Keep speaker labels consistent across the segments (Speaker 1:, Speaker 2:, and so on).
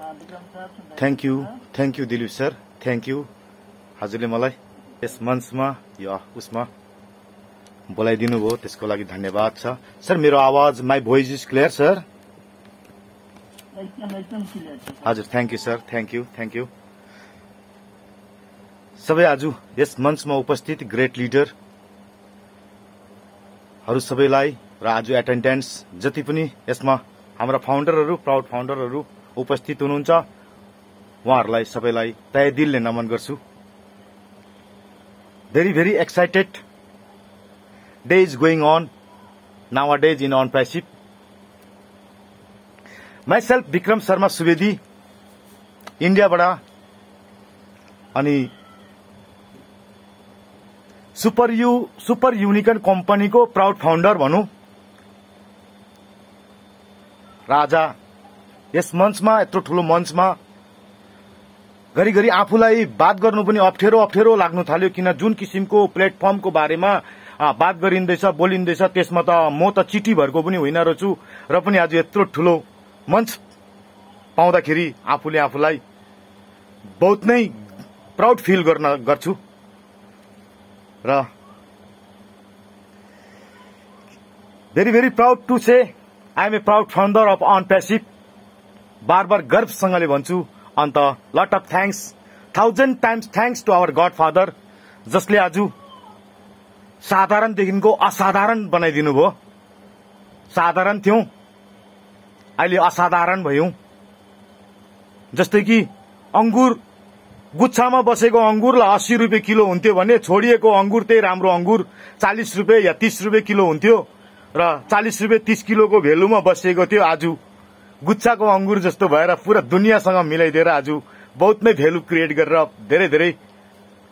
Speaker 1: Thank you Dilip sir, thank you. हजुरले मलाई यस मञ्चमा या उसमा बोलाइदिनु भयो, त्यसको लागि धन्यवाद छ सर। मेरो आवाज, my voice is clear sir? हजुर, thank you sir, thank you. सबै आज यस मञ्चमा उपस्थित ग्रेट लिडरहरू सबैलाई र आज एटेन्डेन्स जति पनि यसमा हाम्रा फाउन्डरहरू, प्राउड फाउन्डरहरू उपस्थित हुनुहुन्छ, उहाँहरूलाई सबैलाई तहे दिलले नमन गर्छु। very excited day is going on nowadays in on passive. Myself Vikram Sharma Subedi, India bada अनि सुपर युनिकन कंपनी को प्राउड फाउंडर भनौं। राजा यस मञ्चमा, यत्रो ठूलो मञ्चमा घरिघरि आफूलाई बात गर्नु पनि अप्ठ्यारो लाग्नु थाल्यो, किन जुन किसिमको प्लेटफर्मको बारेमा बात गरिँदैछ, बोलिँदैछ, त्यसमा त म त चिठी भरको पनि होइन रहेछु र पनि आज यत्रो ठूलो मञ्च पाउँदाखेरि आफूले आफूलाई बहुत नै प्राउड फिल गर्छु र very proud to say I am a proud founder of On Passive। बार गर्वसँगले भन्छु। अन्त lot of thanks, 1000 times thanks to our Godfather, जसले आज साधारणदेखिको असाधारण बनाइदिनु भयो। साधारण थियौं, अहिले असाधारण भयौं। जस्तै कि अंगुर गुच्छामा बसेको अंगुरलाई 80 रुपैयाँ किलो हुन्थ्यो भने छोडिएको अंगुर त्यही राम्रो अंगुर 40 रुपैयाँ या 30 रुपैयाँ किलो हुन्थ्यो र 40 रुपैयाँ 30 किलोको भेलुमा बसेको थियो। आज गुच्छाको अंगुर जस्तो भएर पूरा दुनियाँसँग मिलाइदिएर आज बहुत नै भेलु क्रिएट गरेर धेरै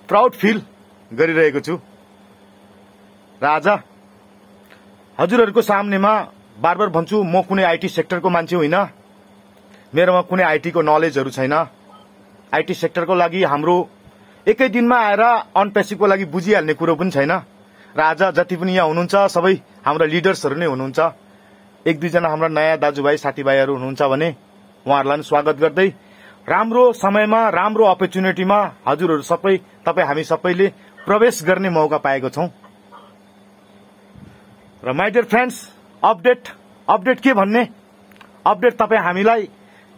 Speaker 1: प्राउड फिल गरिरहेको छु। र आज हजुरहरूको सामनेमा बार भन्छु, म कुनै आईटी सेक्टरको मान्छे होइन, मेरोमा कुनै आईटी को नलेजहरु छैन। आईटी सेक्टरको लागि हाम्रो एकै दिनमा आएर अन पेसिभको लागि बुझिहाल्ने कुरो पनि छैन। र आज जति पनि यहाँ हुनुहुन्छ सबै हाम्रा लिडर्सहरु नै हुनुहुन्छ। एक दुई जना हाम्रा नयाँ दाजुभाइ साथीभाइहरु हुनुहुन्छ भने उहाँहरुलाई स्वागत गर्दै राम्रो समयमा, राम्रो अपर्च्युनिटीमा हजुरहरु सबै, तपाई हामी सबैले प्रवेश गर्ने मौका पाएको छौं। र माय डियर फ्रेन्ड्स, अपडेट के भन्ने, अपडेट तपाई हामीलाई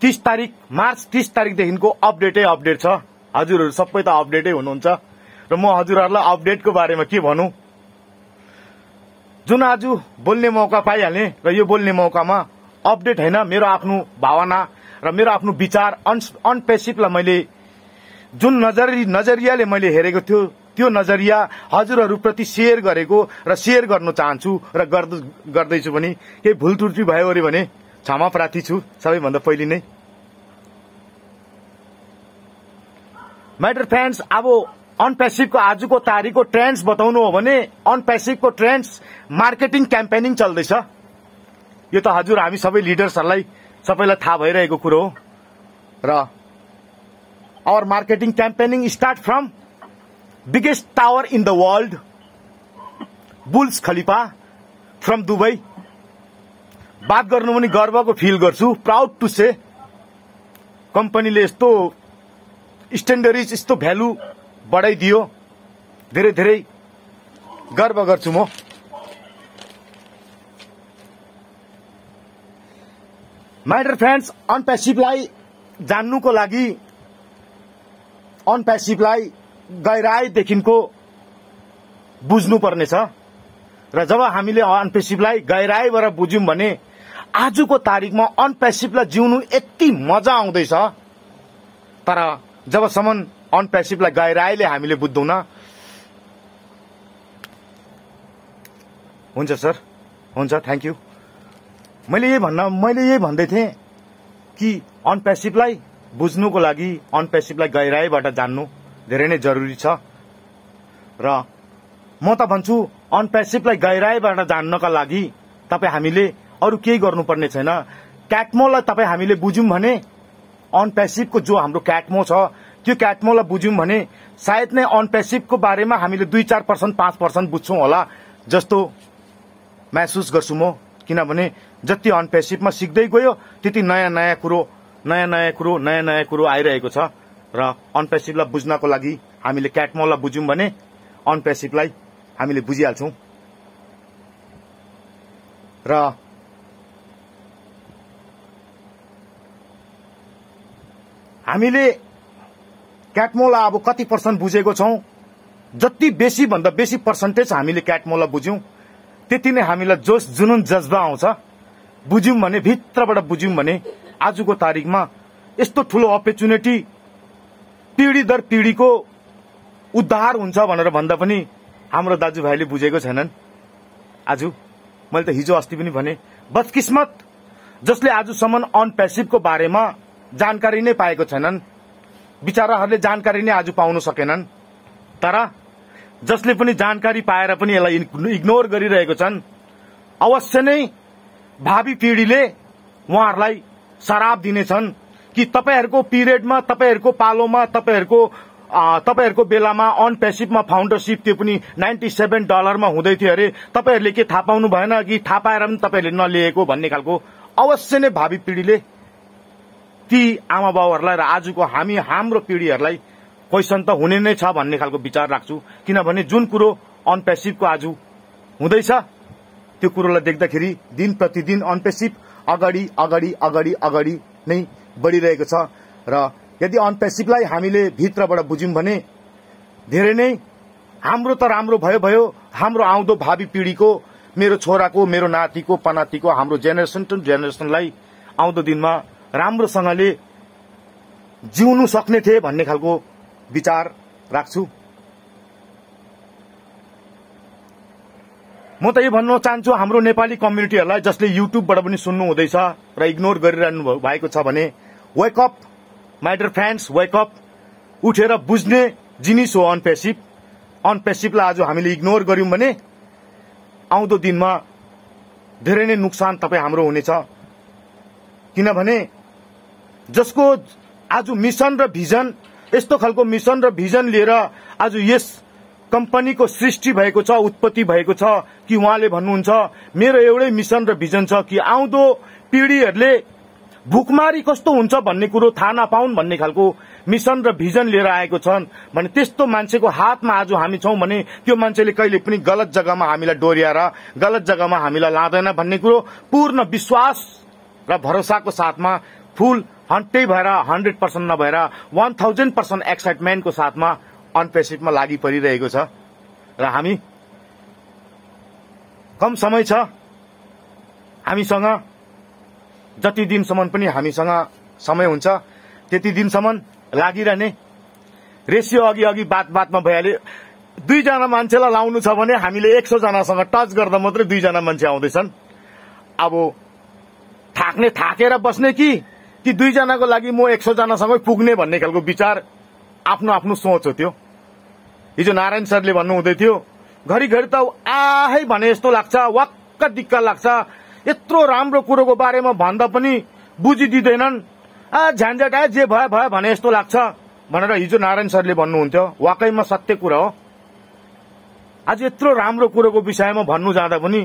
Speaker 1: 30 तारिख मार्च 30 तारिखदेखिको अपडेट छ। हजुरहरु सबै त अपडेटै हुनुहुन्छ र म हजुरहरुलाई अपडेटको बारेमा के भनौं। जुन आज बोल्ने मौका पाइहाल्ने र यो बोल्ने मौकामा अपडेट हैन, मेरो आफ्नो भावना र मेरो आफ्नो विचार अन पेसिभलाई मैले जुन नजरियाले मैले हेरेको थियो त्यो नजरिया हजुरहरु प्रति शेयर गरेको र शेयर गर्न चाहन्छु र गर्दैछु पनि। केही भुल त्रुटि भयो भने क्षमा प्रार्थी छु सबैभन्दा पहिले नै। माय डियर फ्रेन्ड्स, अब अन पेसिभको आजको तारिखको ट्रेन्ड्स बताउनु हो भने अन पेसिभको ट्रेन्ड्स मार्केटिङ क्याम्पेनिङ चल्दैछ। यो त हजुर हामी सबै लिडर्सहरुलाई सबैलाई थाहा भइरहेको कुरो हो। र our marketing campaigning start from biggest tower in the world, Burj Khalifa from Dubai. बात गर्नु पनि गर्वको फिल गर्छु, प्राउड टु से कम्पनीले यस्तो स्ट्यान्डर्ड, यस्तो भ्यालु बढाइदियो, धेरै गर्व गर्छु म। माय डियर फ्रेन्ड्स, अन पेसिभलाई जान्नुको लागि अन पेसिभलाई गहिराईदेखिको बुझ्नु पर्नेछ र जब हामीले अन पेसिभलाई गहिराईबाट बुझ्यौं भने आजको तारिखमा अन पेसिभलाई जिउनु यति मजा आउँदैछ। तर जबसम्म अन पेसिभलाई गहिराईले हामीले बुझ्दैनौं न। हुन्छ सर, हुन्छ, थ्याङ्क यू। मैले यही भन्दै थिएँ कि अन पेसिभलाई बुझ्नुको लागि अन पेसिभलाई गहिराईबाट जान्नु धेरै नै जरुरी छ। र म त भन्छु अन पेसिभलाई गहिराईबाट जान्नका लागि तपाई हामीले अरु केही गर्नुपर्ने छैन। क्याटमोलाई तपाई हामीले बुझ्यौं भने, अन पेसिभको जो हाम्रो क्याटमो छ त्यो क्याटमोलाई बुझ्यौं भने सायद नै अन पेसिभको बारेमा हामीले 2-4%, 5% बुझ्छौं होला जस्तो महसुस गर्छु म। किनभने जति अन पेसिभमा सिक्दै गयो त्यति नयाँ कुरो नयाँ कुरो आइरहेको छ र अनपेसिभलाई बुझ्नको लागि हामीले क्याटमललाई बुझ्यौं भने अनपेसिभलाई हामीले बुझिहाल्छौं। र हामीले क्याटमललाई अब कति पर्सेन्ट बुझेको छौं, जति बेसी भन्दा बेसी पर्सेन्टेज हामीले क्याटमललाई बुझ्यौं त्यति नै हामीलाई जोश जुनुन जज्बा आउँछ। बुझ्यौं भने, भित्रबाट बुझ्यौं भने आजको तारिकमा यस्तो ठूलो अपर्च्युनिटी पीढ़ी दर पीढ़ीको उद्धार हुन्छ भनेर भन्दा पनि हाम्रो दाजुभाइले बुझेको छैनन्। आज मैले त हिजो अस्ति पनि भने, बदकिस्मत जसले आजसम्म अनपेसिभको बारेमा जानकारी नै पाएको छैनन्, बिचाराहरूले जानकारी नै आज पाउन सकेनन्। तर जसले पनि जानकारी पाएर पनि यसलाई इग्नोर गरिरहेको छन्, अवश्य नै भावी पीढ़ीले उहाँहरूलाई श्राप दिनेछन् कि तपाईहरूको पिरियडमा, तपाईहरूको पालोमा, तपाईहरूको बेलामा अनपेसिभमा फाउन्डरशिप त्यो पनि $97 मा हुँदै थियो अरे, तपाईहरूले के थाहा पाउनु भएन कि थाहा पाएर पनि तपाईहरूले नलिएको भन्ने खालको अवश्य नै भावी पीढ़ीले ती आमा बाउहरूलाई र आजको हाम्रो पीढ़ीहरूलाई क्वेशन त हुने नै छ भन्ने खालको विचार राख्छु। किनभने जुन कुरो अनपेसिभको आज हुँदैछ त्यो कुरोलाई देख्दाखेरि दिन प्रतिदिन अनपेसिभ अगाडि नै बढ़िरहेको छ। र यदि अनपेसिभलाई हामीले भित्रबाट बुझ्यौं भने धेरै नै हाम्रो त राम्रो भयो, हाम्रो आउँदो भावी पीढ़ीको, मेरो छोराको, मेरो नातिको, पनातिको, हाम्रो जेनेरेसन टु जेनेरेसनलाई आउँदो दिनमा राम्रोसँगले जिउनु सक्ने थिए भन्ने खालको विचार राख्छु। म त यो भन्न चाहन्छु हाम्रो नेपाली कम्युनिटीहरूलाई जसले युट्युबबाट पनि सुन्नु हुँदैछ र इग्नोर गरिरहनु भएको छ भने, wake up my dear friends, wake up. उठेर बुझ्ने जिनिस हो अनपेसिभ। अनपेसिभलाई आज हामीले इग्नोर गर्यौं भने आउँदो दिनमा धेरै नै नुकसान तपाईँ हाम्रो हुनेछ। किनभने जसको आज मिशन र भिजन, यस्तो खालको मिशन र भिजन लिएर आज यस कम्पनीको सृष्टि भएको छ, उत्पत्ति भएको छ कि उहाँले भन्नुहुन्छ मेरो एउटै मिशन र भिजन छ कि आउँदो पीढ़ीहरूले भुकमारी कस्तो हुन्छ भन्ने कुरो थाहा नपाउन् भन्ने खालको मिशन र भिजन लिएर आएको छन् भने त्यस्तो मान्छेको हातमा आज हामी छौं भने त्यो मान्छेले कहिले पनि गलत जग्गामा हामीलाई डोर्याएर गलत जग्गामा हामीलाई लाँदैन भन्ने कुरो पूर्ण विश्वास र भरोसाको साथमा फुल हन्टै भएर 100% नभएर 1000% एक्साइटमेन्टको साथमा अनपेसिभमा लागि परिरहेको छ। र हामी कम समय छ हामीसँग, जति दिनसम्म पनि हामीसँग समय हुन्छ त्यति दिनसम्म लागिरहने। रेसियो अघि बातमा भइहाल्यो। 2 जना मान्छेलाई लाउनु छ भने हामीले 100 जनासँग टच गर्दा मात्रै 2 जना मान्छे आउँदैछन्। अब थाकेर बस्ने कि 2 जनाको लागि म 100 जनासँगै पुग्ने भन्ने खालको विचार आफ्नो सोच हो। त्यो हिजो नारायण सरले भन्नुहुँदै थियो, घरिघरि त आहै भने जस्तो लाग्छ, वाक्क दिक्क लाग्छ, यत्रो राम्रो कुरोको बारेमा भन्दा पनि बुझिदिँदैनन्, झ्यान्झट जे भयो भने जस्तो लाग्छ भनेर हिजो नारायण सरले भन्नुहुन्थ्यो। वाकैमा सत्य कुरा हो। आज यत्रो राम्रो कुरोको विषयमा भन्नु जाँदा पनि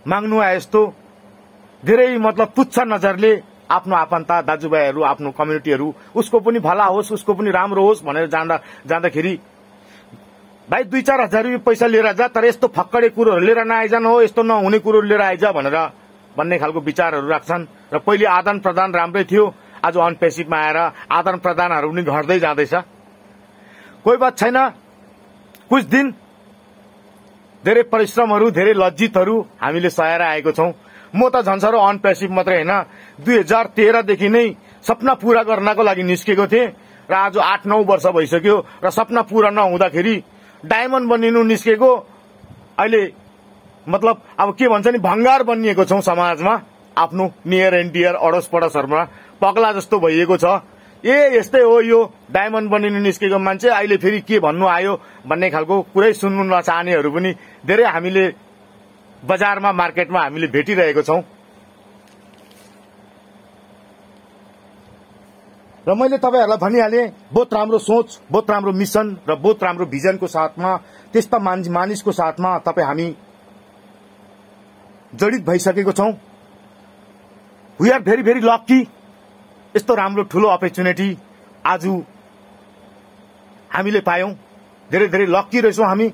Speaker 1: माग्नु आए जस्तो धेरै मतलब तुच्छ नजरले आफ्नो आफन्त दाजुभाइहरू, आफ्नो कम्युनिटीहरू, उसको पनि भला होस्, उसको पनि राम्रो होस् भनेर जाँदाखेरि भाइ 2-4 हजार रुपियाँ पैसा लिएर जा, तर यस्तो फक्कडे कुरोहरू लिएर नआइजन हो, यस्तो नहुने कुरोहरू लिएर आइज भनेर भन्ने खालको विचारहरू राख्छन्। र पहिले आदान प्रदान राम्रै थियो, आज अनपेसिभमा आएर आदान प्रदानहरू पनि घट्दै जाँदैछ। कोही बात छैन, कुछ दिन धेरै परिश्रमहरू, धेरै लज्जितहरू हामीले सहेर आएको छौं। म त झन्सारो अनपेसिभ मात्रै होइन, 2013 देखि नै सपना पूरा गर्नको लागि निस्केको थिएँ र आज 8-9 वर्ष भइसक्यो र सपना पूरा नहुँदाखेरि डायमन्ड बनिनु निस्केको, अहिले मतलब अब के भन्छ नि, भंगार बनिएको छौं समाजमा। आफ्नो नियर एन्ड डियर अडोस पडोसहरुमा पगला जस्तो भइएको छ। यस्तै हो यो डायमन्ड बनिनु निस्केको मान्छे, अहिले फेरि के भन्नु आयो भन्ने खालको कुरै सुन्नु नचाहनेहरू पनि धेरै हामीले बजारमा, मार्केटमा हामीले भेटिरहेको छौं। र मैले तपाईहरुलाई भनिहाले, बहुत राम्रो सोच, बहुत राम्रो मिशन र बहुत राम्रो भिजनको साथमा, त्यस्ता मानिसको साथमा तपाई हामी जडित भइसकेको छौं। We are very very lucky यस्तो राम्रो ठूलो अपर्च्युनिटी आज हामीले पायौं। धेरै धेरै लक्की रहेछौं हामी।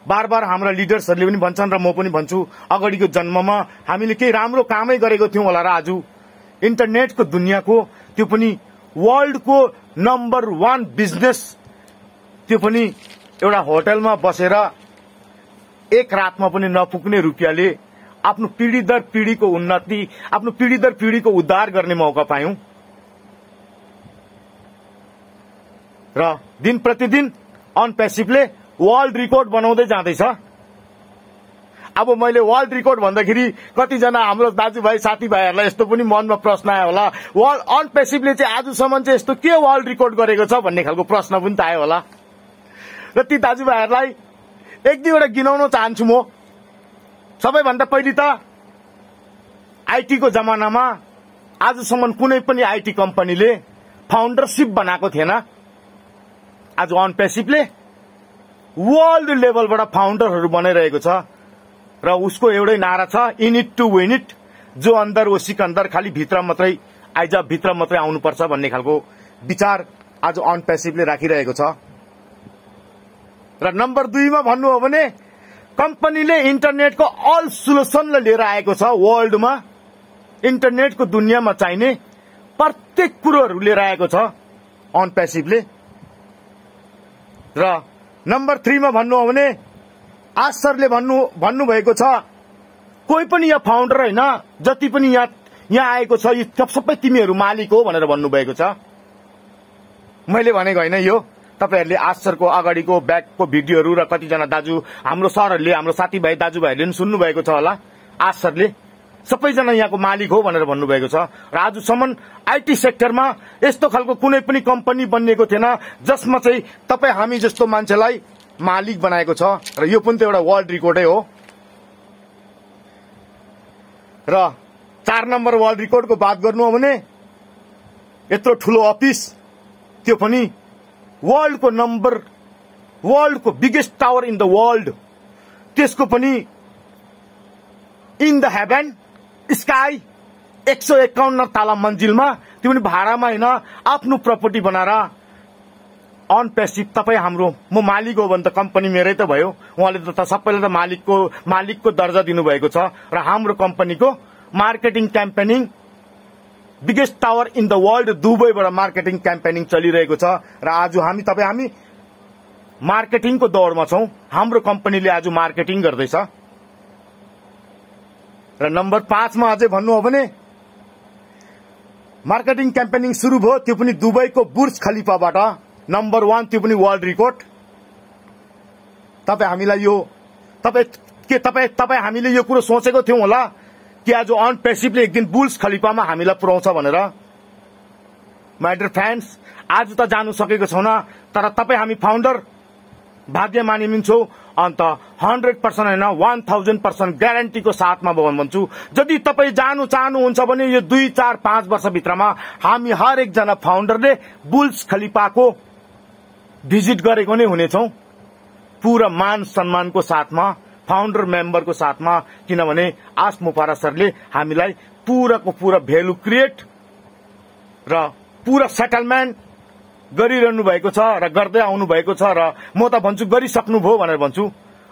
Speaker 1: बार बार हाम्रा लिडर्सहरूले पनि भन्छन् र म पनि भन्छु, अगाडिको जन्ममा हामीले केही राम्रो कामै गरेको थियौं होला र आज इन्टरनेटको दुनियाँको त्यो पनि वर्ल्डको नम्बर 1 बिजनेस, त्यो पनि एउटा होटलमा बसेर एक रातमा पनि नपुग्ने रुपियाँले आफ्नो पीढ़ी दर पीढ़ीको उन्नति, आफ्नो पीढ़ी दर पीढ़ीको उद्धार गर्ने मौका पायौं। र दिन प्रतिदिन अन पेसिभले वर्ल्ड रिकर्ड बनाउँदै जाँदैछ। अब मैले वर्ल्ड रिकर्ड भन्दाखेरि कतिजना हाम्रो दाजुभाइ साथीभाइहरूलाई यस्तो पनि मनमा प्रश्न आयो होला, वर्ल्ड अन पेसिभले चाहिँ आजसम्म चाहिँ यस्तो के वर्ल्ड रिकर्ड गरेको छ भन्ने खालको प्रश्न पनि त आयो होला। र ती दाजुभाइहरूलाई एक दुईवटा गिनाउन चाहन्छु म। सबैभन्दा पहिले त आईटी को जमानामा आजसम्म कुनै पनि आईटी कम्पनीले फाउन्डरशिप बनाएको थिएन। आज अन पेसिभले वर्ल्ड लेभलबाट फाउन्डरहरू बनाइरहेको छ र उसको एउटै नारा छ, in it to win it. जो अंदर वो सिकंदर, खाली भित्र मात्रै आइज, भित्र मात्रै आउनुपर्छ भन्ने खालको विचार आज अन पेसिभले राखिरहेको छ। र नम्बर 2 मा भन्नु हो भने कम्पनीले इन्टरनेटको अल सोलुसनलाई लिएर आएको छ। वर्ल्डमा इन्टरनेटको दुनियाँमा चाहिने प्रत्येक कुरोहरू लिएर आएको छ अन पेसिभले। र नम्बर 3 मा भन्नु हो भने आज सरले भन्नुभएको छ, कोही पनि यहाँ फाउन्डर होइन, जति पनि यहाँ आएको छ यो सबै तिमीहरू मालिक हो भनेर भन्नुभएको छ। मैले भनेको होइन यो, तपाईहरुले आज सरको अगाडिको ब्याकको भिडियोहरू र कतिजना दाजु हाम्रो सरहरूले, हाम्रो साथीभाइ दाजुभाइहरूले पनि सुन्नु भएको छ होला। आज सरले सबैजना यहाँको मालिक हो भनेर भन्नुभएको छ। र आजसम्म आईटी सेक्टरमा यस्तो खालको कुनै पनि कम्पनी बनिएको थिएन जसमा चाहिँ तपाई हामी जस्तो मान्छेलाई मालिक बनाएको छ। र यो पनि त एउटा वर्ल्ड रिकर्डै हो। र 4 नम्बर वर्ल्ड रिकर्डको बात गर्नु हो भने यत्रो ठूलो अफिस, त्यो पनि वर्ल्डको biggest tower in the world, त्यसको पनि इन द हेभन स्काई 151 तला मन्जिलमा, त्यो पनि भाडामा होइन, आफ्नो प्रपर्टी बनाएर अन पेसिभ तपाई हाम्रो म मालिक हो भने त कम्पनी मेरै त भयो। उहाँले त सबैलाई त मालिकको दर्जा दिनुभएको छ। र हाम्रो कम्पनीको marketing campaigning biggest tower in the world दुबईबाट मार्केटिङ क्याम्पेनिङ चलिरहेको छ। र आज हामी मार्केटिङको दौडमा छौं। हाम्रो कम्पनीले आज मार्केटिङ गर्दैछ। र नम्बर 5 मा अझै भन्नु हो भने मार्केटिङ क्याम्पेनिङ सुरु भयो, त्यो पनि दुबईको बुर्ज खलिफाबाट, नम्बर 1, त्यो पनि वर्ल्ड रिकर्ड। तपाईं हामीले यो कुरो सोचेको थियौं होला कि आज अन पेसिभले एक दिन बुर्ज खलिफामा हामीलाई पुर्याउँछ भनेर। माय डियर फ्रेन्ड्स, आज त जानु सकेको छैन, तर तपाई हामी फाउन्डर भाग्यमानी मिन्छौ। अन्त 100% होइन 1000% ग्यारेन्टीको साथमा भन्छु, यदि तपाई जानु चाहनुहुन्छ भने यो 2, 4, 5 वर्ष भित्रमा हामी हर एकजना फाउन्डरले बुर्ज खलिफाको भिजिट गरेको नै हुनेछौं, पूरा मान सम्मानको साथमा, फाउन्डर मेम्बरको साथमा। किनभने आज मुफारा सरले हामीलाई पूराको पूरा भ्यालु क्रिएट र पूरा सेटलमेन्ट गरिरहनु भएको छ र गर्दै आउनु भएको छ। र म त भन्छु गरिसक्नु भयो भनेर भन्छु।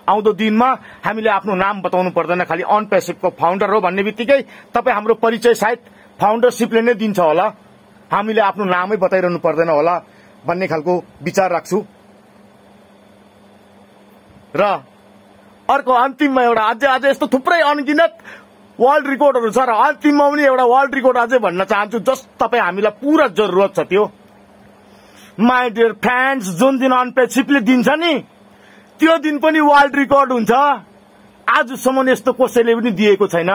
Speaker 1: आउँदो दिनमा हामीले आफ्नो नाम बताउनु पर्दैन, खालि अन पेसिभको फाउन्डर हो भन्ने बित्तिकै तपाई हाम्रो परिचय सायद फाउन्डरशिपले नै दिन्छ होला, हामीले आफ्नो नामै बताइरहनु पर्दैन होला भन्ने खालको विचार राख्छु। र अर्को अन्तिममा एउटा अझै यस्तो थुप्रै अनगिनत वर्ल्ड रिकर्डहरू छ। र अन्तिममा पनि एउटा वर्ल्ड रिकर्ड अझै भन्न चाहन्छु जस तपाई हामीलाई पूरा जरुरत छ। त्यो माय डियर फ्रेन्ड्स, जुन दिन अन पेसिभले दिन्छ नि त्यो दिन पनि वर्ल्ड रिकर्ड हुन्छ। आजसम्म यस्तो कसैले पनि दिएको छैन।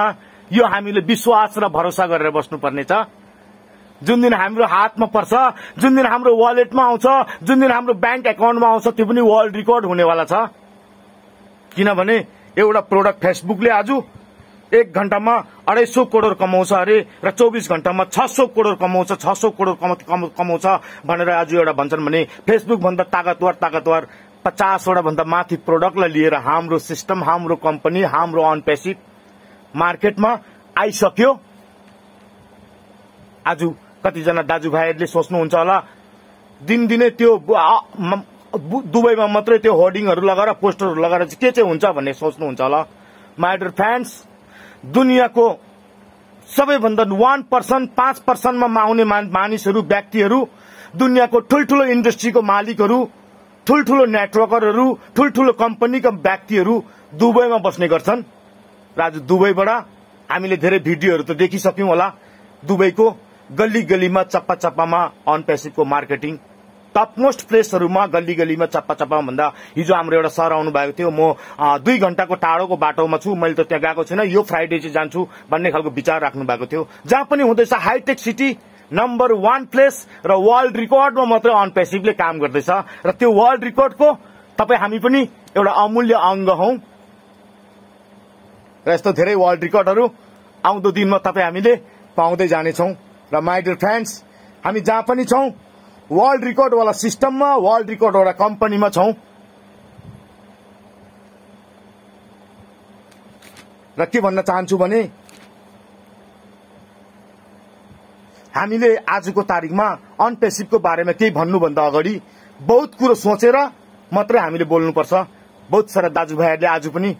Speaker 1: यो हामीले विश्वास र भरोसा गरेर बस्नुपर्ने छ। जुन दिन हाम्रो हातमा पर्छ, जुन दिन हाम्रो वालेटमा आउँछ, जुन दिन हाम्रो ब्याङ्क एकाउन्टमा आउँछ, त्यो पनि वर्ल्ड रिकर्ड हुनेवाला छ। किनभने एउटा प्रोडक्ट फेसबुकले आज 1 घण्टामा 250 करोड़ कमाउँछ अरे, र 24 घण्टामा 600 करोड़ कमाउँछ, 600 करोड़ कमाउँछ भनेर आज एउटा भन्छन् भने फेसबुक भन्दा ताकतवर 50 वटा भन्दा माथि प्रोडक्टलाई लिएर हाम्रो सिस्टम, हाम्रो कम्पनी, हाम्रो अन पेसिभ मार्केटमा आइसक्यो। आज कतिजना दाजुभाइहरूले सोच्नुहुन्छ होला दिनदिनै त्यो दुबईमा मात्रै त्यो होर्डिङहरू लगाएर पोस्टरहरू लगाएर के चाहिँ हुन्छ भन्ने सोच्नुहुन्छ होला। माय डियर फ्रेन्ड्स, दुनियाँको सबैभन्दा 1% 5%मा आउने मानिसहरू व्यक्तिहरू, दुनियाँको ठुल्ठुलो इन्डस्ट्रीको मालिकहरू, ठुल्ठुलो नेटवर्करहरू, ठुल्ठुलो कम्पनीका व्यक्तिहरू दुबईमा बस्ने गर्छन्। र आज दुबईबाट हामीले धेरै भिडियोहरू त देखिसक्यौं होला। दुबईको गल्ली गल्लीमा चप्पा चप्पामा अन पेसिभको मार्केटिङ, टपमोस्ट प्लेसहरूमा गल्ली गल्लीमा चप्पा चप्पा भन्दा हिजो हाम्रो एउटा सर आउनु भएको थियो। म 2 घण्टाको टाढोको बाटोमा छु, मैले त त्यहाँ गएको छैन, यो फ्राइडे चाहिँ जान्छु भन्ने खालको विचार राख्नु भएको थियो। जहाँ पनि हुँदैछ हाईटेक सिटी, नम्बर 1 प्लेस र वर्ल्ड रिकर्डमा मात्रै अन पेसिभले काम गर्दैछ। र त्यो वर्ल्ड रिकर्डको तपाईँ हामी पनि एउटा अमूल्य अंग हौं। र यस्तो धेरै वर्ल्ड रिकर्डहरू आउँदो दिनमा तपाईँ हामीले पाउँदै जानेछौं। र माय डियर फ्रेन्ड्स, हामी जहाँ पनि छौं वर्ल्ड रिकर्ड वाला सिस्टममा, वर्ल्ड रिकर्ड वाला कम्पनीमा छौं। र के भन्न चाहन्छु भने हामीले आजको तारिखमा अन पेसिभको बारेमा केही भन्नुभन्दा अगाडि बहुत कुरो सोचेर मात्रै हामीले बोल्नुपर्छ। बहुत सारा दाजुभाइहरूले आज पनि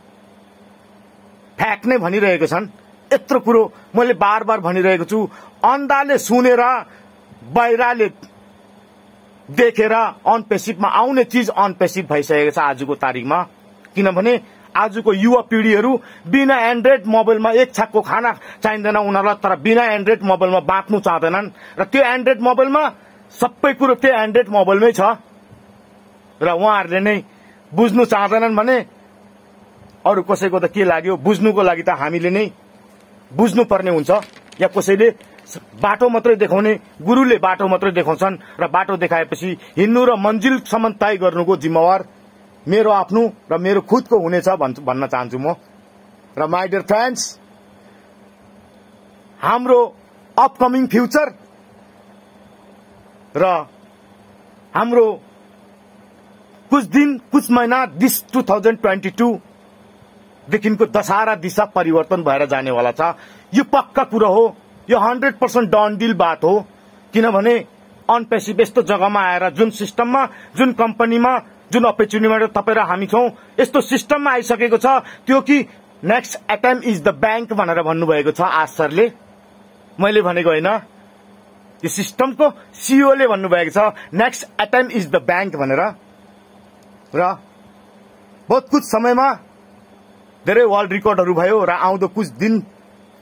Speaker 1: फ्याक्ट नै भनिरहेको छन्। यत्रो कुरो मैले बार बार भनिरहेको छु, अन्धाले सुनेर बाहिरले देखेर अन पेसिभमा आउने चीज अन पेसिभ भइसकेको छ आजको तारिखमा। किनभने आजको युवा पिढ़ीहरू बिना एन्ड्रोइड मोबाइलमा एक छाकको खाना चाहिँदैन उनीहरूलाई, तर बिना एन्ड्रोइड मोबाइलमा बाँच्नु चाहँदैनन्। र त्यो एन्ड्रोइड मोबाइलमा सबै कुरो त्यो एन्ड्रोइड मोबाइलमै छ। र उहाँहरूले नै बुझ्नु चाहँदैनन् भने अरू कसैको त के लाग्यो, बुझ्नुको लागि त हामीले नै बुझ्नु पर्ने हुन्छ। या कसैले बाटो मात्रै देखाउने, गुरुले बाटो मात्रै देखाउँछन् र बाटो देखाएपछि हिँड्नु र मन्जिलसम्म तय गर्नुको जिम्मेवार मेरो आफ्नो र मेरो खुदको हुनेछ भन्न चाहन्छु म। र माय डियर फ्रेन्ड्स, हाम्रो अपकमिङ फ्युचर र हाम्रो कुछ दिन कुछ महिना दिस 2022 देखिनको दशा र दिशा परिवर्तन भएर जानेवाला छ। यो पक्का कुरा हो, यो 100% डन डिल बात हो। किनभने अन पेसिभ यस्तो जग्गामा आएर जुन सिस्टममा, जुन कम्पनीमा, जुन अपर्च्युनिटीमा तपाईँ र हामी छौं, यस्तो सिस्टममा आइसकेको छ त्यो कि next attempt is the bank भनेर भन्नुभएको छ आज सरले। मैले भनेको होइन, यो सिस्टमको सीईओले भन्नुभएको छ next attempt is the bank भनेर। र बहुत कुछ समयमा धेरै वर्ल्ड रिकर्डहरू भयो र आउँदो कुछ दिन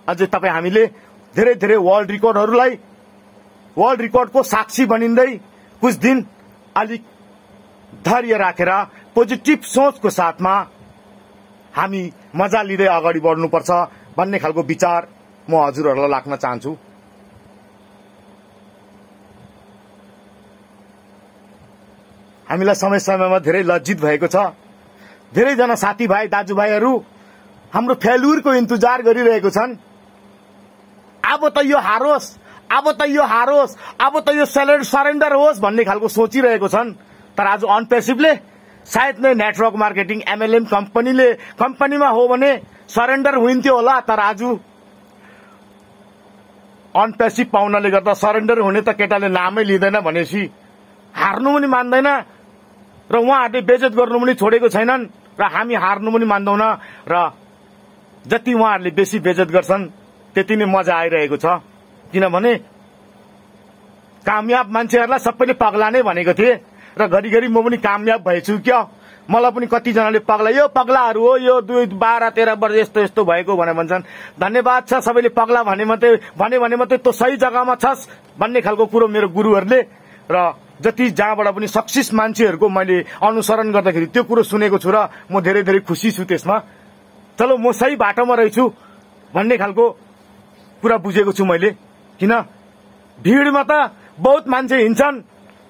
Speaker 1: अझै तपाईँ हामीले धेरै धेरै वर्ल्ड रिकर्डहरूलाई वर्ल्ड रिकर्डको साक्षी बनिँदै कुछ दिन अलिक धैर्य राखेर पोजिटिभ सोचको साथमा हामी मजा लिँदै अगाडि बढ्नुपर्छ भन्ने खालको विचार म हजुरहरूलाई राख्न चाहन्छु। हामीलाई समय समयमा धेरै लज्जित भएको छ। धेरैजना साथीभाइ दाजुभाइहरू हाम्रो फेल्युरको इन्तजार गरिरहेको छन्। अब त यो हारोस्, अब त यो हारोस्, अब त यो सरेन्डर होस् भन्ने खालको सोचिरहेको छन्। तर आज अन पेसिभले सायद नै नेटवर्क मार्केटिङ एमएलएम कम्पनीमा हो भने सरेन्डर हुन्थ्यो होला, तर आज अन पेसिभ पाउनाले गर्दा सरेन्डर हुने त केटाले नामै लिँदैन भनेपछि हार्नु पनि मान्दैन र उहाँहरूले बेइज्जत गर्नु पनि छोडेको छैनन् र हामी हार्नु पनि मान्दैनौँ। र जति उहाँहरूले बेसी बेइज्जत गर्छन् त्यति नै मजा आइरहेको छ। किनभने कामयाब मान्छेहरूलाई सबैले पगला नै भनेको थिए र घरिघरि म पनि कामयाब भएछु क्या। मलाई पनि कतिजनाले पगला, यो पगलाहरू हो, यो 12-13 वर्ष यस्तो यस्तो भएको भनेर भन्छन्। धन्यवाद छ, सबैले पगला भने मात्रै त सही जग्गामा छस् भन्ने खालको कुरो मेरो गुरुहरूले र जति जहाँबाट पनि सक्सेस मान्छेहरूको मैले अनुसरण गर्दाखेरि त्यो कुरो सुनेको छु र म धेरै धेरै खुसी छु त्यसमा। चलो म सही बाटोमा रहेछु भन्ने खालको कुरा बुझेको छु मैले। किन भिडमा त बहुत मान्छे हिँड्छन्,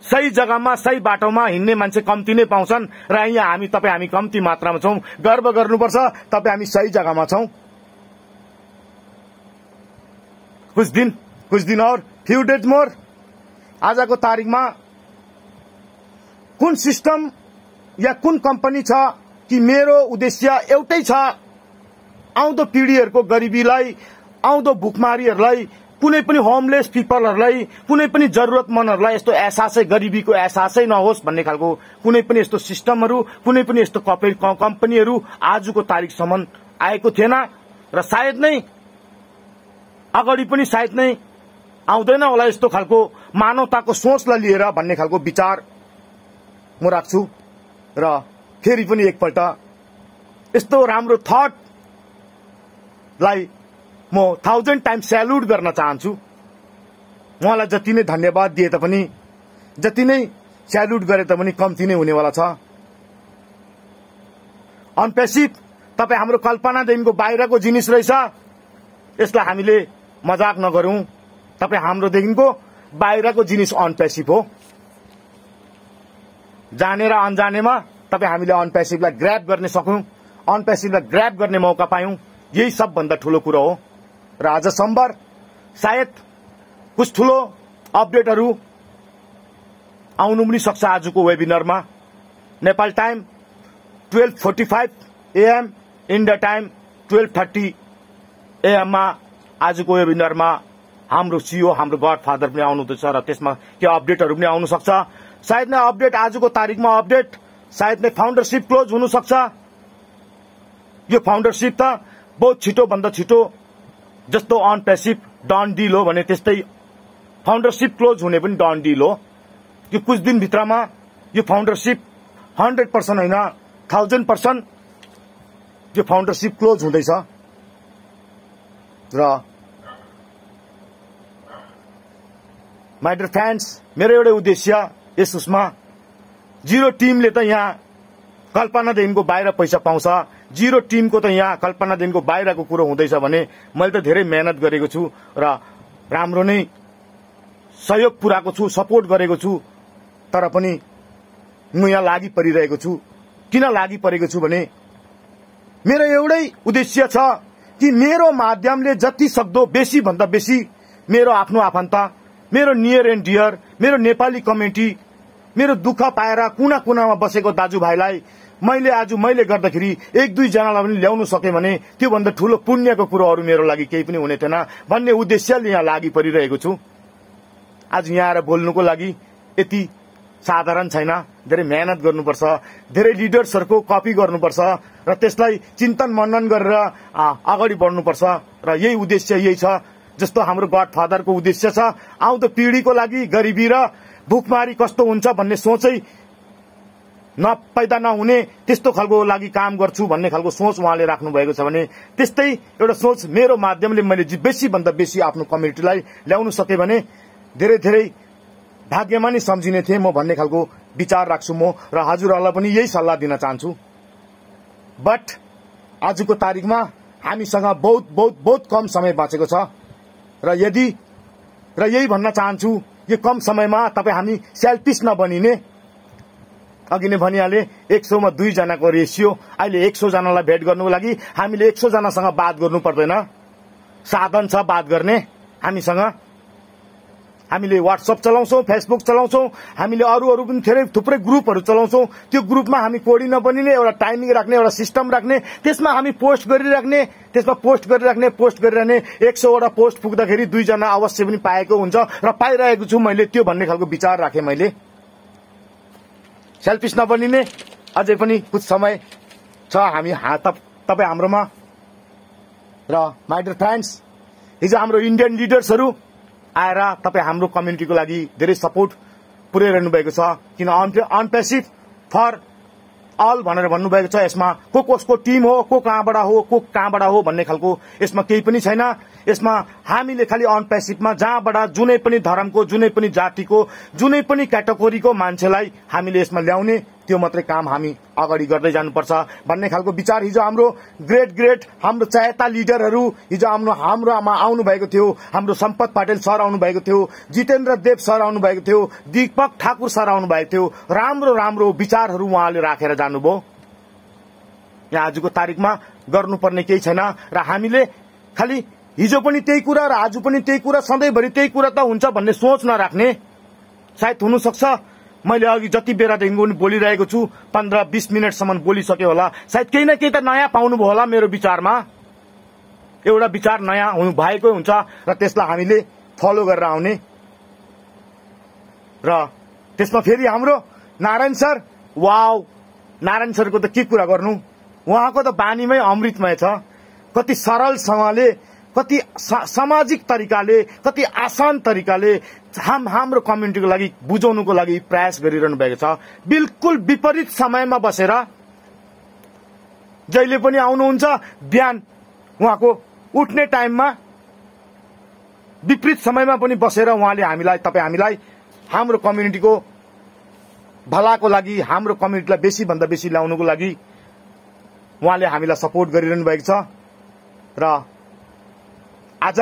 Speaker 1: सही जग्गामा सही बाटोमा हिँड्ने मान्छे कम्ती नै पाउँछन् र यहाँ हामी कम्ती मात्रामा छौं। गर्व गर्नुपर्छ, तपाईँ हामी सही जग्गामा छौं। कुछ दिन और फ्यू डेज मोर। आजको तारिखमा कुन सिस्टम या कुन कम्पनी छ कि मेरो उद्देश्य एउटै छ, आउँदो पिढीहरूको गरिबीलाई, आउँदो भुकमारीहरूलाई कुनै पनि होमलेस पिपलहरूलाई, कुनै पनि जरुरतमन्दहरूलाई यस्तो एहसासै, गरिबीको एहसासै नहोस् भन्ने खालको कुनै पनि यस्तो सिस्टमहरू, कुनै पनि यस्तो कम्पनीहरू आजको तारिकसम्म आएको थिएन र सायद नै अगाडि पनि सायद नै आउँदैन होला यस्तो खालको मानवताको सोचलाई लिएर भन्ने खालको विचार म राख्छु। र फेरि पनि एकपल्ट यस्तो राम्रो थटलाई म 1000 टाइम स्याल्युट गर्न चाहन्छु। उहाँलाई जति नै धन्यवाद दिए तापनि, जति नै स्याल्युट गरे तापनि कम्ती नै हुनेवाला छ। अनपेसिभ तपाईँ हाम्रो कल्पनादेखिको बाहिरको जिनिस रहेछ, यसलाई हामीले मजाक नगरौं। तपाईँ हाम्रोदेखिको बाहिरको जिनिस अनपेसिभ हो। जानेर अनजानेमा तपाईँ हामीले अनपेसिभलाई ग्र्याब गर्ने सक्यौं, अनपेसिभलाई ग्र्याब गर्ने मौका पायौं। यही सबभन्दा ठूलो कुरो हो। र आज सोमबार सायद कुछ ठूलो अपडेटहरू आउनु पनि सक्छ आजको वेबिनारमा। Nepal time 12:45 AM, India time 12:30 AM मा आजको वेबिनारमा हाम्रो सीईओ, हाम्रो गडफादर पनि आउनुहुँदैछ र त्यसमा के अपडेटहरू पनि आउन सक्छ। सायद नै अपडेट आजको तारिकमा अपडेट सायद नै फाउन्डरशिप क्लोज हुन सक्छ। यो फाउन्डरशिप त बहुत छिटो भन्दा छिटो, जस्तो अनपेसिभ डन डिल हो भने त्यस्तै फाउन्डरशिप क्लोज हुने पनि डन डिल हो। यो कुछ दिन भित्रमा यो फाउन्डरशिप 100% होइन 1000% यो फाउन्डरशिप क्लोज हुँदैछ। र माय डियर फ्रेन्ड्स, मेरो एउटा उद्देश्य यस उसमा, जीरो टिमले त यहाँ कल्पनादेखिको बाहिर पैसा पाउँछ, जीरो टिमको त यहाँ कल्पनादेखिको बाहिरको कुरो हुँदैछ भने मैले त धेरै मेहनत गरेको छु र राम्रो नै सहयोग पुर्याएको छु, सपोर्ट गरेको छु। तर पनि म यहाँ लागि परिरहेको छु। किन लागि परेको छु भने मेरो एउटै उद्देश्य छ कि मेरो माध्यमले जति सक्दो बेसी भन्दा बेसी मेरो आफ्नो आफन्त, मेरो नियर एन्ड डियर, मेरो नेपाली कम्युनिटी, मेरो दुःख पाएर कुना कुनामा बसेको दाजुभाइलाई मैले गर्दाखेरि 1-2 जनालाई पनि ल्याउन सके भने त्यो भन्दा ठूलो पुण्यको कुरोहरू मेरो लागि केही पनि हुने थिएन भन्ने उद्देश्यले यहाँ लागि परिरहेको छु। आज यहाँ आएर बोल्नुको लागि यति साधारण छैन। धेरै मेहनत गर्नुपर्छ, धेरै लिडर्सहरूको कपी गर्नुपर्छ र त्यसलाई चिन्तन मनन गरेर अगाडि बढ्नुपर्छ। र यही उद्देश्य यही छ, जस्तो हाम्रो गडफादरको उद्देश्य छ आउँदो पिढीको लागि गरिबी र भुखमारी कस्तो हुन्छ भन्ने सोचै नपैदा नहुने त्यस्तो खालको लागि काम गर्छु भन्ने खालको सोच उहाँले राख्नु भएको छ भने त्यस्तै एउटा सोच मेरो माध्यमले मैले बेसी भन्दा बेसी आफ्नो कम्युनिटीलाई ल्याउन सके भने धेरै धेरै भाग्यमानी सम्झिने थिए म भन्ने खालको विचार राख्छु म। र हजुरहरूलाई पनि यही सल्लाह दिन चाहन्छु। बट आजको तारिकमा हामीसँग बहुत बहुत बहुत कम समय बाँचेको छ र यही भन्न चाहन्छु, यो कम समयमा तपाईँ हामी सेल्फिस नबनिने। अघि नै भनिहाले 100 मा 2 जनाको रेसियो। अहिले 100 जनालाई भेट गर्नुको लागि हामीले 100 जनासँग बात गर्नु पर्दैन, साधन छ बात गर्ने हामीसँग। हामीले व्हाट्सएप चलाउँछौं, फेसबुक चलाउँछौं, हामीले अरू पनि थुप्रै ग्रुपहरू चलाउँछौं। त्यो ग्रुपमा हामी कोडी नबनिने, एउटा टाइमिङ राख्ने, एउटा सिस्टम राख्ने, त्यसमा हामी पोस्ट गरिराख्ने, 100 वटा पोस्ट पुग्दाखेरि 2 जना अवश्य पनि पाएको हुन्छ र पाइरहेको छु मैले, त्यो भन्ने खालको विचार राखे मैले। सेल्फिस नबनिने। अझै पनि कुछ समय छ हामी तपाईँ हाम्रोमा। र माय डियर फ्रेन्ड्स, हिजो हाम्रो इन्डियन लिडर्सहरू आएर तपाईँ हाम्रो कम्युनिटीको लागि धेरै सपोर्ट पुर्याइरहनु भएको छ। किन अनपेसिभ फर अल भनेर भन्नुभएको छ। यसमा को कसको टिम हो, को कहाँबाट हो भन्ने खालको यसमा केही पनि छैन। यसमा हामीले खालि अनपेसिभमा जहाँबाट जुनै पनि धर्मको, जुनै पनि जातिको, जुनै पनि क्याटेगोरीको मान्छेलाई हामीले यसमा ल्याउने, त्यो मात्रै काम हामी अगाडि गर्दै जानुपर्छ भन्ने खालको विचार हिजो हाम्रो ग्रेट हाम्रो चाहेता लिडरहरू हिजो हाम्रोमा आउनु भएको थियो। हाम्रो सम्पत पाटिल सर आउनु भएको थियो, जितेन्द्र देव सर आउनु भएको थियो, दीपक ठाकुर सर आउनु भएको थियो। राम्रो विचारहरू उहाँले राखेर जानुभयो। यहाँ आजको तारिकमा गर्नुपर्ने केही छैन र हामीले खालि हिजो पनि त्यही कुरा र आज पनि त्यही कुरा, सधैँभरि त्यही कुरा त हुन्छ भन्ने सोच नराख्ने। सायद हुन सक्छ मैले अघि जति बेलादेखिको पनि बोलिरहेको छु 15-20 मिनटसम्म बोलिसके होला, सायद केही न केही त नयाँ पाउनुभयो होला मेरो विचारमा। एउटा विचार नयाँ हुनु भएकै हुन्छ र त्यसलाई हामीले फलो गरेर आउने। र त्यसमा फेरि हाम्रो नारायण सर, वाउ, नारायण सरको त के कुरा गर्नु, उहाँको त बानीमै अमृतमय छ। कति सरलसँगले, कति सामाजिक तरिकाले, कति आसान तरिकाले हाम्रो कम्युनिटीको लागि बुझाउनुको लागि प्रयास गरिरहनु भएको छ। बिल्कुल विपरीत समयमा बसेर जहिले पनि आउनुहुन्छ, बिहान उहाँको उठ्ने टाइममा विपरीत समयमा पनि बसेर उहाँले हामीलाई हाम्रो कम्युनिटीको भलाको लागि, हाम्रो कम्युनिटीलाई बेसी भन्दा बेसी ल्याउनुको लागि उहाँले हामीलाई सपोर्ट गरिरहनु भएको छ। र आज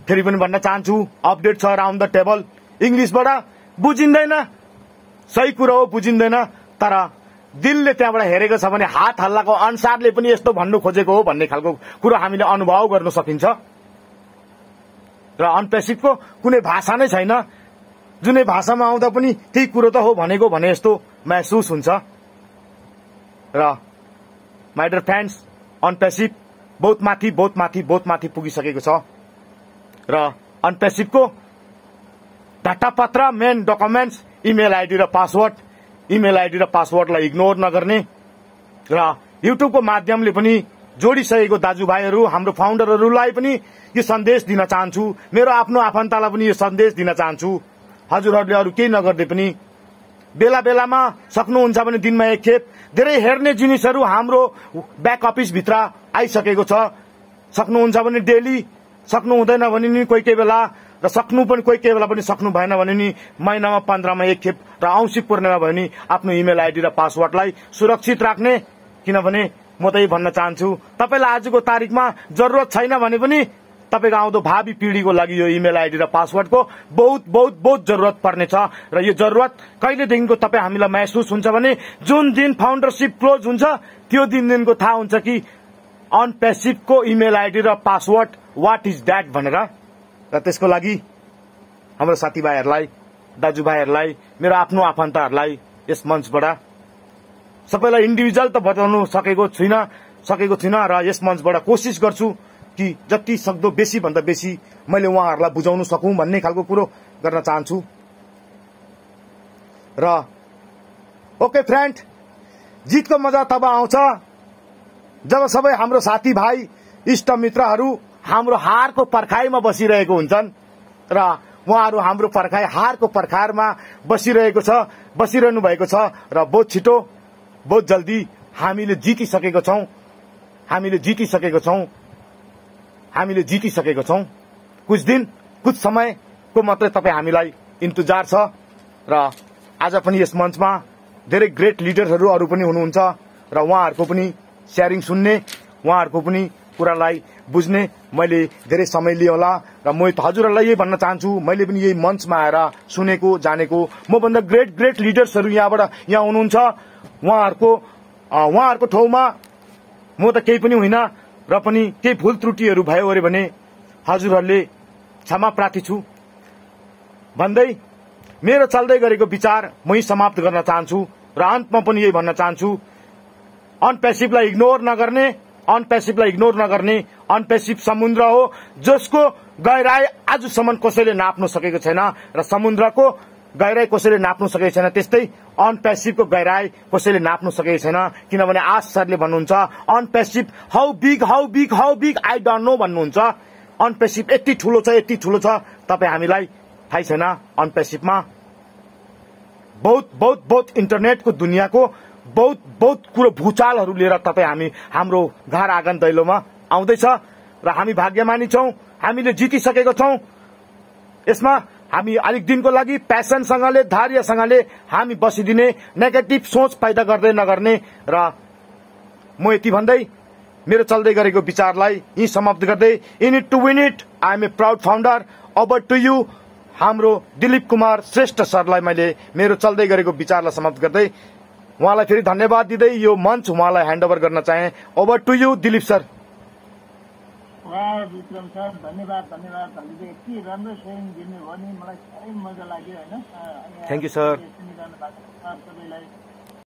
Speaker 1: फेरि पनि भन्न चाहन्छु, अपडेट छ राउन्ड द टेबल। इंग्लिशबाट बुझिँदैन, सही कुरो हो, बुझिँदैन, तर दिलले त्यहाँबाट हेरेको छ भने हात हल्लाको अनुसारले पनि यस्तो भन्नु खोजेको हो भन्ने खालको कुरो हामीले अनुभव गर्न सकिन्छ। र अनपेसिभको कुनै भाषा नै छैन, जुनै भाषामा आउँदा पनि त्यही कुरो त हो भनेको भने जस्तो महसुस हुन्छ। र माई डियर फ्रेन्ड्स, अनपेसिभ बहुत माथि पुगिसकेको छ। र अनपेसिभको डाटापत्र, मेन डकुमेन्ट्स, इमेल आइडी र पासवर्डलाई इग्नोर नगर्ने र युट्युबको माध्यमले पनि जोडिसकेको दाजुभाइहरू, हाम्रो फाउन्डरहरूलाई पनि यो सन्देश दिन चाहन्छु, मेरो आफ्नो आफन्तलाई पनि यो सन्देश दिन चाहन्छु। हजुरहरूले अरू केही नगर्दै पनि बेला बेलामा सक्नुहुन्छ भने दिनमा एक खेप धेरै हेर्ने जिनिसहरू हाम्रो ब्याक अफिस भित्र आइसकेको छ। सक्नुहुन्छ भने डेली, सक्नु हुँदैन भने नि कोही बेला, र सक्नु पनि कोही बेला पनि सक्नु भएन भने नि महिनामा 15मा एक खेप र औंसी पूर्णिमा भयो भने आफ्नो इमेल आइडी र पासवर्डलाई सुरक्षित राख्ने। किनभने म त यही भन्न चाहन्छु, तपाईलाई आजको तारिकमा जरुरत छैन भने पनि तपाईको आउँदो भावी पिढीको लागि यो इमेल आइडी र पासवर्डको बहुत जरुरत पर्नेछ। र यो जरुरत कहिलेदेखिको तपाईँ हामीलाई महसुस हुन्छ भने जुन दिन फाउन्डरशिप क्लोज हुन्छ त्यो दिनको थाहा हुन्छ कि अनपेसिभको इमेल आइडी र पासवर्ड वाट इज द्याट भनेर। र त्यसको लागि हाम्रो साथीभाइहरूलाई, दाजुभाइहरूलाई, मेरो आफ्नो आफन्तहरूलाई यस मञ्चबाट सबैलाई इन्डिभिजुअल त बताउनु सकेको छैन र यस मञ्चबाट कोसिस गर्छु कि जति सक्दो बेसी भन्दा बेसी मैले उहाँहरूलाई बुझाउन सकूं भन्ने खालको कुरो गर्न चाहन्छु। र ओके फ्रेन्ड, जितको मजा तब आउँछ जब सबै हाम्रो साथीभाइ, इष्टमित्रहरू हाम्रो हारको पर्खाइमा बसिरहेको हुन्छन् र उहाँहरू हाम्रो हारको पर्खाइमा बसिरहनु भएको छ। र बहुत छिटो, बहुत जल्दी हामीले जितिसकेको छौं। कुछ दिन, कुछ समयको मात्रै तपाईँ हामीलाई इन्तजार छ। र आज पनि यस मञ्चमा धेरै ग्रेट लिडरहरू अरू पनि हुनुहुन्छ र उहाँहरूको पनि शेयरिङ सुन्ने, उहाँहरूको पनि कुरालाई बुझ्ने मैले धेरै समय लिएँ होला। र म हजुरहरूलाई यही भन्न चाहन्छु, मैले पनि यही मञ्चमा आएर सुनेको, जानेको, मभन्दा ग्रेट लिडर्सहरू यहाँ हुनुहुन्छ। उहाँहरूको ठाउँमा म त केही पनि होइन, र पनि केही भूल त्रुटिहरू भयो अरे भने हजुरहरूले क्षमा प्रार्थी छु भन्दै मेरो चल्दै गरेको विचार म समाप्त गर्न चाहन्छु। र अन्तमा पनि यही भन्न चाहन्छु, अनपेसिभलाई इग्नोर नगर्ने। अनपेसिभ समुद्र हो जसको गहिराई आजसम्म कसैले नाप्न सकेको छैन र समुद्रको गहिराई कसैले नाप्न सकेको छैन, त्यस्तै अनपेसिभको गहिराई कसैले नाप्न सकेको छैन। किनभने आज सरले भन्नुहुन्छ अनपेसिभ how big I don't know भन्नुहुन्छ। अनपेसिभ यति ठुलो छ तपाईँ हामीलाई थाहै छैन। अनपेसिभमा बहुत इन्टरनेटको दुनियाँको बहुत कुरो भूचालहरू लिएर तपाईँ हाम्रो घर आँगन दैलोमा आउँदैछ र हामी भाग्यमानी छौं, हामीले जितिसकेको छौं। यसमा हामी अलिक दिनको लागि प्यासनसँगले, धैर्यसँगले हामी बसिदिने, नेगेटिभ सोच पैदा गर्दै नगर्ने। र म यति भन्दै मेरो चल्दै गरेको विचारलाई यही समाप्त गर्दै, in it to win it, I am a proud founder, over to you हाम्रो दिलीप कुमार श्रेष्ठ सरलाई मैले मेरो चल्दै गरेको विचारलाई समाप्त गर्दै उहाँलाई फेरि धन्यवाद दिँदै यो मञ्च उहाँलाई ह्यान्डओभर गर्न चाहे। Over to you Dilip sir.
Speaker 2: Vikram sir, धन्यवाद। हजुरले यति राम्रो सेयरिङ दिनुभयो नि, मलाई साह्रै मजा लाग्यो होइन।
Speaker 1: Thank you sir.
Speaker 2: सबैलाई